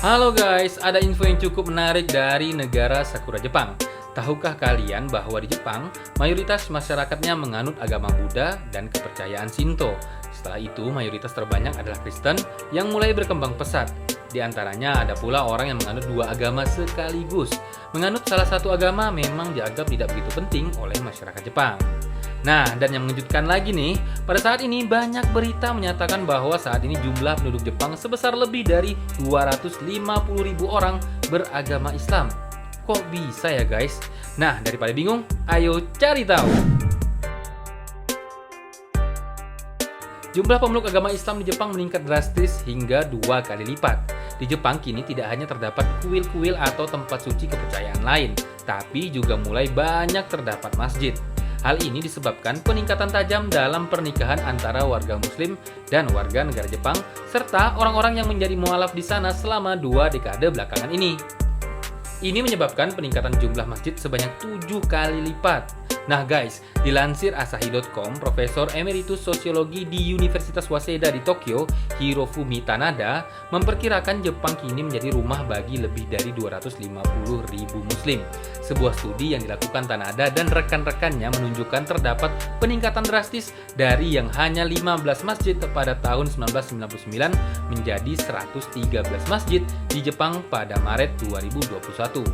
Halo guys, ada info yang cukup menarik dari negara Sakura Jepang. Tahukah kalian bahwa di Jepang, mayoritas masyarakatnya menganut agama Buddha dan kepercayaan Shinto. Setelah itu, mayoritas terbanyak adalah Kristen yang mulai berkembang pesat. Di antaranya ada pula orang yang menganut dua agama sekaligus. Menganut salah satu agama memang dianggap tidak begitu penting oleh masyarakat Jepang. Nah, dan yang mengejutkan lagi nih, pada saat ini banyak berita menyatakan bahwa saat ini jumlah penduduk Jepang sebesar lebih dari 250.000 orang beragama Islam. Kok bisa ya guys? Nah, daripada bingung, ayo cari tahu. Jumlah pemeluk agama Islam di Jepang meningkat drastis hingga 2 kali lipat. Di Jepang kini tidak hanya terdapat kuil-kuil atau tempat suci kepercayaan lain, tapi juga mulai banyak terdapat masjid. Hal ini disebabkan peningkatan tajam dalam pernikahan antara warga Muslim dan warga negara Jepang, serta orang-orang yang menjadi mualaf di sana selama 2 dekade belakangan ini. Ini menyebabkan peningkatan jumlah masjid sebanyak 7 kali lipat. Nah guys, dilansir Asahi.com, Profesor Emeritus Sosiologi di Universitas Waseda di Tokyo, Hirofumi Tanada, memperkirakan Jepang kini menjadi rumah bagi lebih dari 250.000 Muslim. Sebuah studi yang dilakukan Tanada dan rekan-rekannya menunjukkan terdapat peningkatan drastis dari yang hanya 15 masjid pada tahun 1999 menjadi 113 masjid di Jepang pada Maret 2021.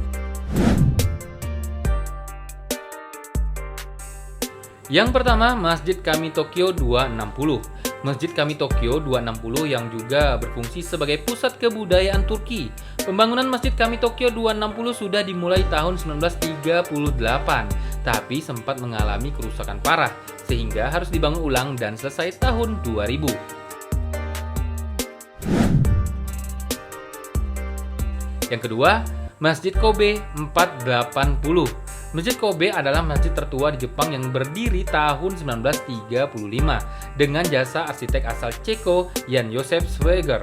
Yang pertama, Masjid Kami Tokyo 260. Masjid Kami Tokyo 260 yang juga berfungsi sebagai pusat kebudayaan Turki. Pembangunan Masjid Kami Tokyo 260 sudah dimulai tahun 1938, tapi sempat mengalami kerusakan parah, sehingga harus dibangun ulang dan selesai tahun 2000. Yang kedua, Masjid Kobe 480. Masjid Kobe adalah masjid tertua di Jepang yang berdiri tahun 1935 dengan jasa arsitek asal Ceko Jan Josef Schweger.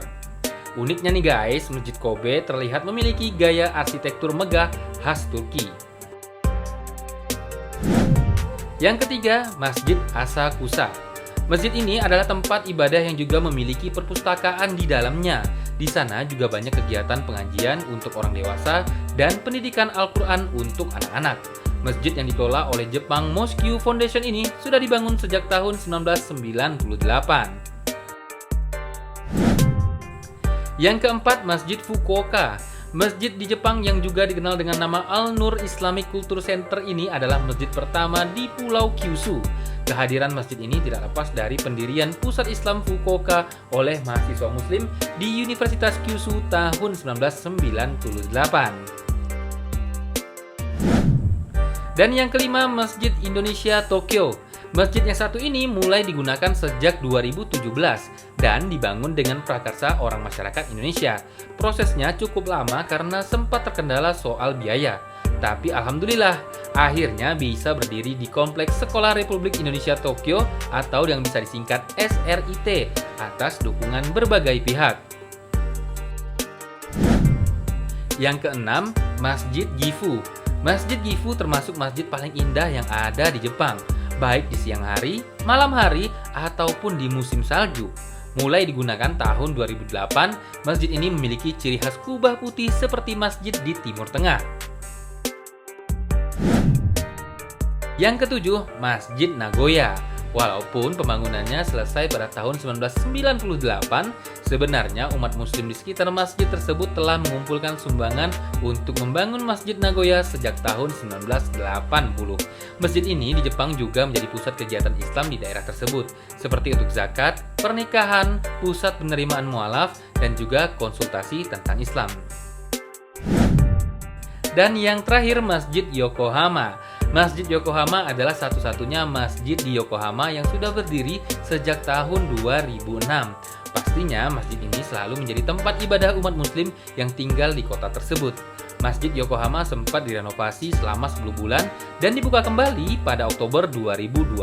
Uniknya nih guys, Masjid Kobe terlihat memiliki gaya arsitektur megah khas Turki. Yang ketiga, Masjid Asakusa. Masjid ini adalah tempat ibadah yang juga memiliki perpustakaan di dalamnya. Di sana juga banyak kegiatan pengajian untuk orang dewasa dan pendidikan Al-Quran untuk anak-anak. Masjid yang dikelola oleh Jepang Mosque Foundation ini sudah dibangun sejak tahun 1998. Yang keempat, Masjid Fukuoka. Masjid di Jepang yang juga dikenal dengan nama Al-Nur Islamic Culture Center ini adalah masjid pertama di Pulau Kyushu. Kehadiran masjid ini tidak lepas dari pendirian Pusat Islam Fukuoka oleh mahasiswa Muslim di Universitas Kyushu tahun 1998. Dan yang kelima, Masjid Indonesia Tokyo. Masjid yang satu ini mulai digunakan sejak 2017 dan dibangun dengan prakarsa orang masyarakat Indonesia. Prosesnya cukup lama karena sempat terkendala soal biaya. Tapi alhamdulillah, akhirnya bisa berdiri di Kompleks Sekolah Republik Indonesia Tokyo atau yang bisa disingkat SRIT atas dukungan berbagai pihak. Yang keenam, Masjid Gifu. Masjid Gifu termasuk masjid paling indah yang ada di Jepang, baik di siang hari, malam hari, ataupun di musim salju. Mulai digunakan tahun 2008, masjid ini memiliki ciri khas kubah putih seperti masjid di Timur Tengah. Yang ketujuh, Masjid Nagoya. Walaupun pembangunannya selesai pada tahun 1998, sebenarnya umat muslim di sekitar masjid tersebut telah mengumpulkan sumbangan untuk membangun Masjid Nagoya sejak tahun 1980. Masjid ini di Jepang juga menjadi pusat kegiatan Islam di daerah tersebut, seperti untuk zakat, pernikahan, pusat penerimaan mualaf, dan juga konsultasi tentang Islam. Dan yang terakhir, Masjid Yokohama. Masjid Yokohama adalah satu-satunya masjid di Yokohama yang sudah berdiri sejak tahun 2006. Pastinya masjid ini selalu menjadi tempat ibadah umat muslim yang tinggal di kota tersebut. Masjid Yokohama sempat direnovasi selama 10 bulan dan dibuka kembali pada Oktober 2020.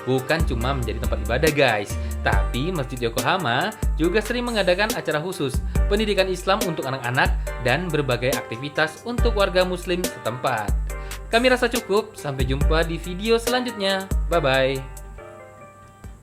Bukan cuma menjadi tempat ibadah guys, tapi Masjid Yokohama juga sering mengadakan acara khusus, pendidikan Islam untuk anak-anak, dan berbagai aktivitas untuk warga muslim setempat. Kami rasa cukup, sampai jumpa di video selanjutnya. Bye-bye.